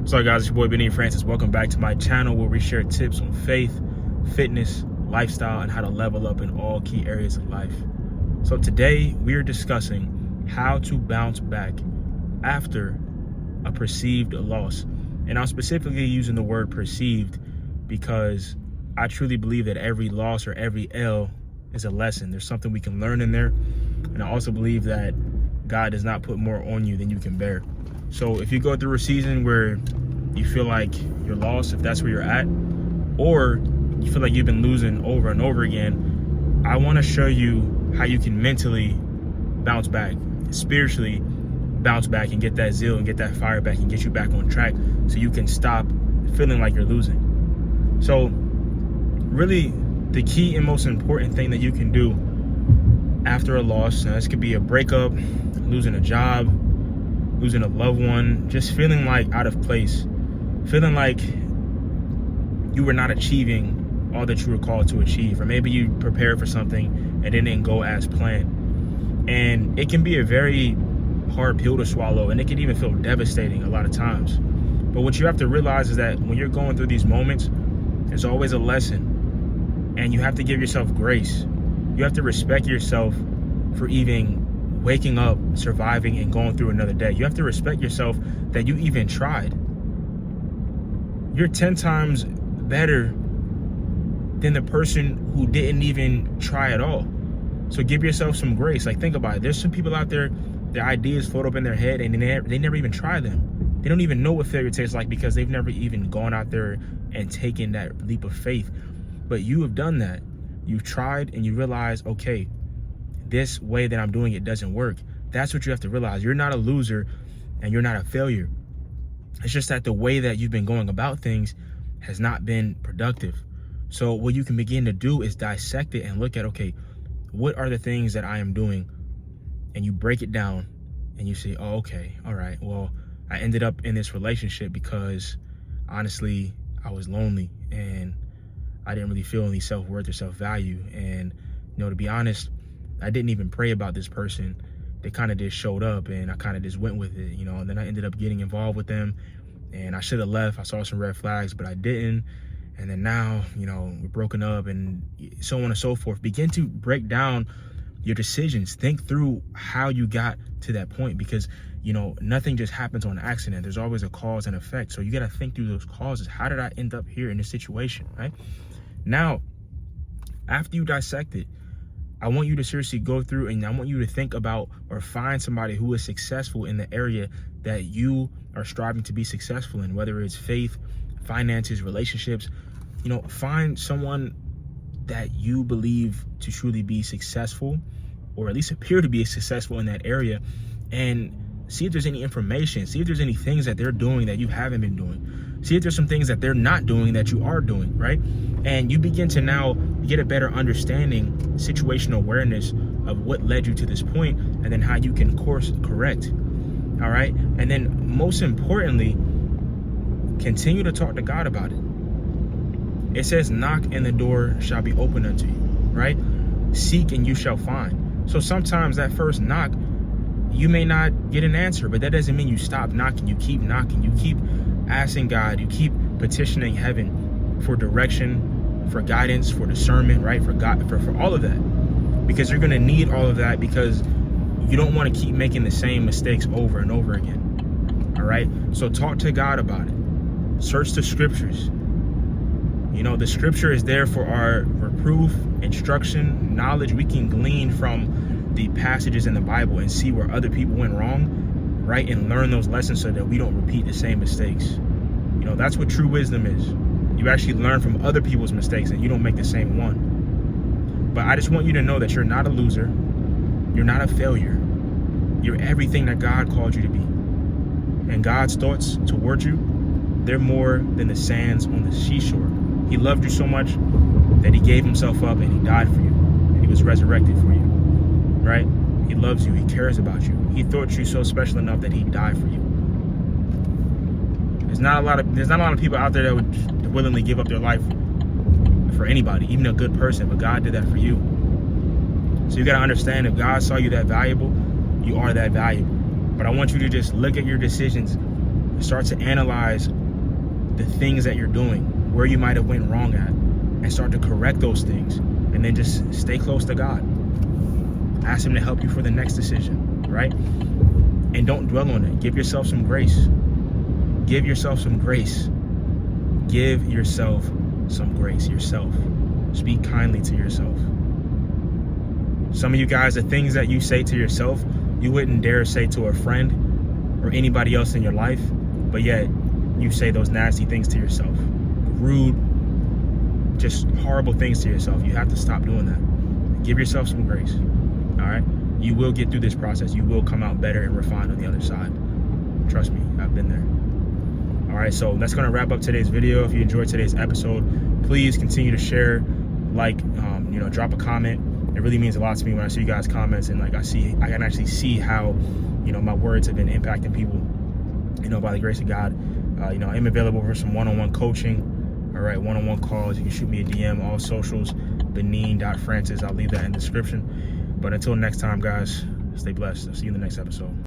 So guys, it's your boy Benny Francis. Welcome back to my channel where we share tips on faith, fitness, lifestyle, and how to level up in all key areas of life. So today we are discussing how to bounce back after a perceived loss. And I'm specifically using the word perceived because I truly believe that every loss or every L is a lesson. There's something we can learn in there. And I also believe that God does not put more on you than you can bear. So if you go through a season where you feel like you're lost, if that's where you're at, or you feel like you've been losing over and over again, I want to show you how you can mentally bounce back, spiritually bounce back, and get that zeal and get that fire back and get you back on track so you can stop feeling like you're losing. So really the key and most important thing that you can do after a loss, now this could be a breakup, losing a job, losing a loved one, just feeling like out of place, feeling like you were not achieving all that you were called to achieve, or maybe you prepared for something and it didn't go as planned. And it can be a very hard pill to swallow, and it can even feel devastating a lot of times. But what you have to realize is that when you're going through these moments, there's always a lesson, and you have to give yourself grace. You have to respect yourself for even waking up, surviving, and going through another day. You have to respect yourself that you even tried. You're 10 times better than the person who didn't even try at all. So give yourself some grace. Like, think about it. There's some people out there, their ideas float up in their head and they never even try them. They don't even know what failure tastes like because they've never even gone out there and taken that leap of faith. But you have done that. You've tried and you realize, okay, this way that I'm doing it doesn't work. That's what you have to realize. You're not a loser and you're not a failure. It's just that the way that you've been going about things has not been productive. So what you can begin to do is dissect it and look at, okay, what are the things that I am doing? And you break it down and you say, oh, okay, all right, well, I ended up in this relationship because honestly, I was lonely and I didn't really feel any self-worth or self-value. And, to be honest, I didn't even pray about this person. They kind of just showed up and I kind of just went with it, and then I ended up getting involved with them, and I should have left. I saw some red flags, but I didn't. And then now, we're broken up and so on and so forth. Begin to break down your decisions. Think through how you got to that point, because, nothing just happens on accident. There's always a cause and effect. So you got to think through those causes. How did I end up here in this situation, right? Now, after you dissect it, I want you to seriously go through and I want you to think about or find somebody who is successful in the area that you are striving to be successful in, whether it's faith, finances, relationships. Find someone that you believe to truly be successful, or at least appear to be successful in that area, and see if there's any information, see if there's any things that they're doing that you haven't been doing. See if there's some things that they're not doing that you are doing, right? And you begin to now get a better understanding, situational awareness of what led you to this point, and then how you can course correct, all right? And then most importantly, continue to talk to God about it. It says, knock and the door shall be opened unto you, right? Seek and you shall find. So sometimes that first knock, you may not get an answer, but that doesn't mean you stop knocking. You keep knocking. You keep asking God. You keep petitioning heaven for direction, for guidance, for discernment, right? For God, for all of that, because you're going to need all of that, because you don't want to keep making the same mistakes over and over again. All right. So talk to God about it. Search the scriptures. The scripture is there for our reproof, instruction, knowledge. We can glean from the passages in the Bible and see where other people went wrong, right? And learn those lessons so that we don't repeat the same mistakes. That's what true wisdom is. You actually learn from other people's mistakes and you don't make the same one. But I just want you to know that you're not a loser. You're not a failure. You're everything that God called you to be. And God's thoughts towards you, they're more than the sands on the seashore. He loved you so much that he gave himself up and he died for you. And he was resurrected for you, right? He loves you. He cares about you. He thought you so special enough that he died for you. There's not a lot of people out there that would willingly give up their life for anybody, even a good person, but God did that for you. So you got to understand, if God saw you that valuable, you are that valuable. But I want you to just look at your decisions Start to analyze the things that you're doing, where you might have went wrong at, and start to correct those things. And then just stay close to God. Ask him to help you for the next decision, right? And don't dwell on it. Give yourself some grace. Give yourself some grace. Give yourself some grace. Yourself. Speak kindly to yourself. Some of you guys, the things that you say to yourself, you wouldn't dare say to a friend or anybody else in your life, but yet you say those nasty things to yourself. Rude, just horrible things to yourself. You have to stop doing that. Give yourself some grace. All right? You will get through this process. You will come out better and refined on the other side. Trust me, I've been there. All right, so that's going to wrap up today's video. If you enjoyed today's episode, please continue to share, like, drop a comment. It really means a lot to me when I see you guys' comments, and like I can actually see how, my words have been impacting people, by the grace of God. I'm available for some one-on-one coaching. All right, one-on-one calls. You can shoot me a DM, all socials, Benin.Francis. I'll leave that in the description. But until next time, guys, stay blessed. I'll see you in the next episode.